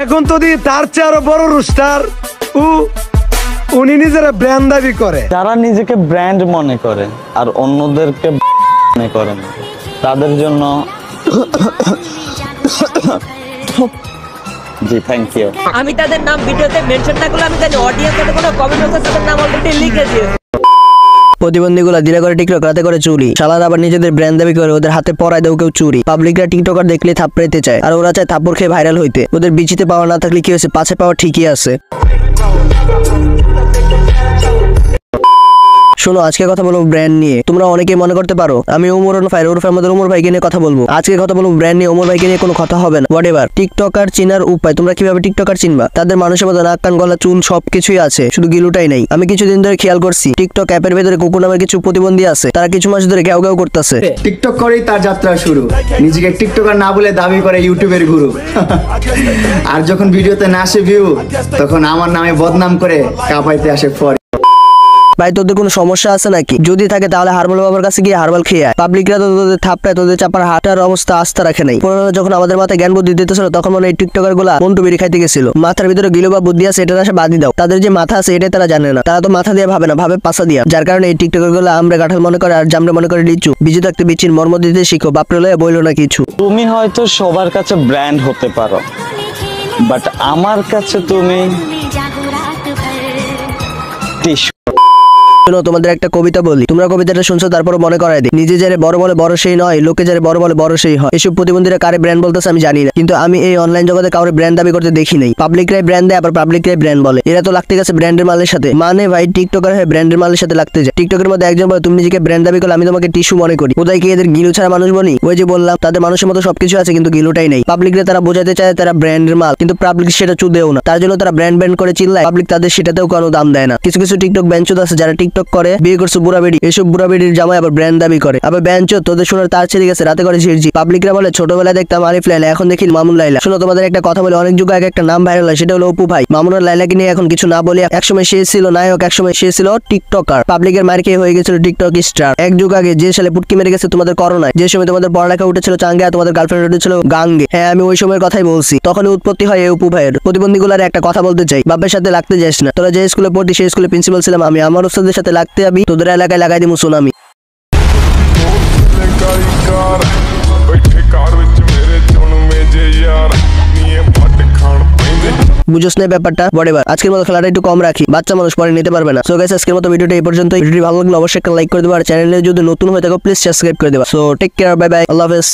এখন তো দি তার চেয়ে আরো বড় রুস্টার উনি নিজেরা ব্র্যান্ড দাবি করে। যারা নিজেকে ব্র্যান্ড মনে করে আর অন্যদেরকে মনে করে না, তাদের জন্য জি থ্যাংক ইউ। আমি তাদের নাম ভিডিওতে মেনশন না করলে আমি জানি অডিয়েন্সে কোনো কমেন্ট বক্সে তাদের নাম অলরেডি লিখে দিয়েছে। প্রতিবন্ধীগুলা দিনে করে টিকটক, রাতে করে চুরি। শালারা আবার নিজেদের ব্র্যান্ড দাবি করে ওদের হাতে পরায় দেও কেউ চুরি। পাবলিকরা টিকটকার দেখলে থাপ্পড়াইতে চায় আর ওরা চায় থাপ্পড় খেয়ে ভাইরাল হইতে। ওদের বিচিতে পাওয়া না থাকলে কি হয়েছে, পাছে পাওয়া ঠিকই আছে। শোনো, আজকে কথা বলবো ব্র্যান্ড নিয়ে। তোমরা অনেকেই মনে করতে পারো আমি ওমর ওরফে আমাদের ওমর ভাইকে নিয়ে কথা বলবো। আজকে কথা বলবো ব্র্যান্ড নিয়ে। ওমর ভাইকে নিয়ে কোনো কথা হবে না। হোয়াটএভার। টিকটকার চিনার উপায়, তোমরা কিভাবে টিকটকার চিনবা? তাদের মানুষের মতো নাক কান গলা চুল সবকিছুই আছে, শুধু গিলুটাই নাই। আমি কিছুদিন ধরে খেয়াল করছি টিকটক অ্যাপের ভেতরে কুকুর নামের কিছু প্রতিবন্ধী আছে, তারা কিছু মাস ধরে ঘেউ ঘেউ করতেছে। টিকটক করেই তার যাত্রা শুরু। নিজেকে টিকটকার না বলে দাবি করে ইউটিউবের গুরু। আর যখন ভিডিওতে না আসে ভিউ, তখন আমার নামে বদনাম করে কাঁপাইতে আসে ফর। ভাই তোদের কোনো সমস্যা আছে নাকি? যদি থাকে তাহলে হারবাল বাবার কাছে গিয়ে হারবাল খেয়ে আয়। পাবলিকরা তো তোদের থাপড়ায়, তোদের চাপার হাঁটার অবস্থা আস্থা রাখে নাই। পুরোনো যখন আমাদের মাথায় জ্ঞান বুদ্ধি দিতেছিল তখন মনে হয় টিকটকার গুলা মন্টু বেরি খাইতে গেছিল। মাথার ভিতরে গিলো বা বুদ্ধি আছে, এটা আসে বাদি দাও। তাদের যে মাথা আছে এটাই তারা জানে না। তারা তো মাথা দিয়ে ভাবে না, ভাবে পাশা দিয়া। যার কারণে এই টিকটকার গুলা আমরা কাঁঠাল মনে করে আর জামরে মনে করে লিচু। বিজু থাকতে বিচির মর্ম দিতে শিখো, বাপরে লয়ে বইলো না কিছু। তুমি হয়তো সবার কাছে ব্র্যান্ড হতে পারো, বাট আমার কাছে তুমি টিস্যু। তোমাদের একটা কবিতা বলি, তোমরা কবিতাটা শুনছো তারপর মনে করাই দিই। নিজে যারে বড় বলে বড় সেই নয়, লোকে যারে বড় বলে বড় সেই হয়। এসব প্রতিবন্ধীরা কারে ব্র্যান্ড বলতেছে আমি জানি না, কিন্তু আমি এই অনলাইন জগতে কাউরে ব্র্যান্ড দাবি করতে দেখি নাই। পাবলিকরাই ব্র্যান্ড দেয়, আবার পাবলিকরাই ব্র্যান্ড বলে। এরা তো লাগতে গেছে ব্র্যান্ডের মালের সাথে। মানে ভাই টিকটকার হয়ে ব্র্যান্ডের মালের সাথে লাগতে যায়। টিকটকের মধ্যে একজন বলে তুমি নিজেকে ব্র্যান্ড দাবি করলে আমি তোমাকে টিস্যু মনে করি। ওদাই কি এদের গিলু ছাড়া মানুষ বনি? ওই যে বললাম তাদের মানুষের মতো সবকিছু আছে কিন্তু গিলুটাই নেই। পাবলিকরা তারা বোঝাতে চায় তারা ব্র্যান্ডের মাল, কিন্তু পাবলিক সেটা চুদেও না। তার জন্য তারা ব্র্যান্ড করে চিল্লায়, পাবলিক তাদের সেটাতেও কোনো দাম দেয় না। কিছু কিছু টিকটক বেঞ্চুদ আছে যারা টিকটক করে বিয়ে করছে বুড়া বেড়ি, এসব বুড়া বেড়ির জামাই আবার ব্র্যান্ড দাবি করে। আবার বেঞ্চুদ তোদের শোনার তার ছেড়ে গেছে, রাতে করে ঝিরঝি। পাবলিকরা বলে ছোটবেলায় দেখতাম আরিফ লাইলা, এখন দেখি মামুন লাইলা। শোনো, তোমাদের একটা কথা বলে, অনেক যুগ আগে একটা নাম ভাইরাল হয়, সেটা হলো অপু ভাই। মামুন আর লাইলাকে নিয়ে এখন কিছু না বলে, একসময় সে ছিল নায়ক, একসময় সে ছিল টিকটকার। পাবলিকের মার খেয়ে হয়ে গেছিল টিকটক স্টার। এক যুগ আগে যে সালে পুটকি মেরে গেছে তোমাদের করোনায়, যে সময় তোমাদের পড়ালেখা উঠেছিল চাঙ্গে আর তোমাদের গার্লফ্রেন্ড উঠেছিল গাঙ্গে। হ্যাঁ, আমি ওই সময়ের কথাই বলছি। তখন উৎপত্তি হয় এই অপু ভাইয়ের। প্রতিবন্ধীগুলার একটা কথা বলতে চাই, বাপের সাথে লাগতে যাস না। তোরা যে স্কুলে পড়তি সেই স্কুলে প্রিন্সিপাল ছিলাম আমি। আমার ওস্তাদের সাথে লাগতে যাবি, তোদের এলাকায় লাগাই দিমু সুনামি। বুঝোস না ব্যাপারটা? হোয়াটএভার। আজকের মতো খেলাটা একটু কম রাখি, বাচ্চা মানুষ পরে নিতে পারবে না। সো গাইস, আজকের মতো ভিডিওটা এই পর্যন্ত। ভিডিওটি ভালো লাগলে অবশ্যই একটা লাইক করে দেবা আর চ্যানেলে যদি নতুন হয়ে থাকো প্লিজ সাবস্ক্রাইব করে দেবা। So take care, bye bye, আল্লাহ হাফেজ।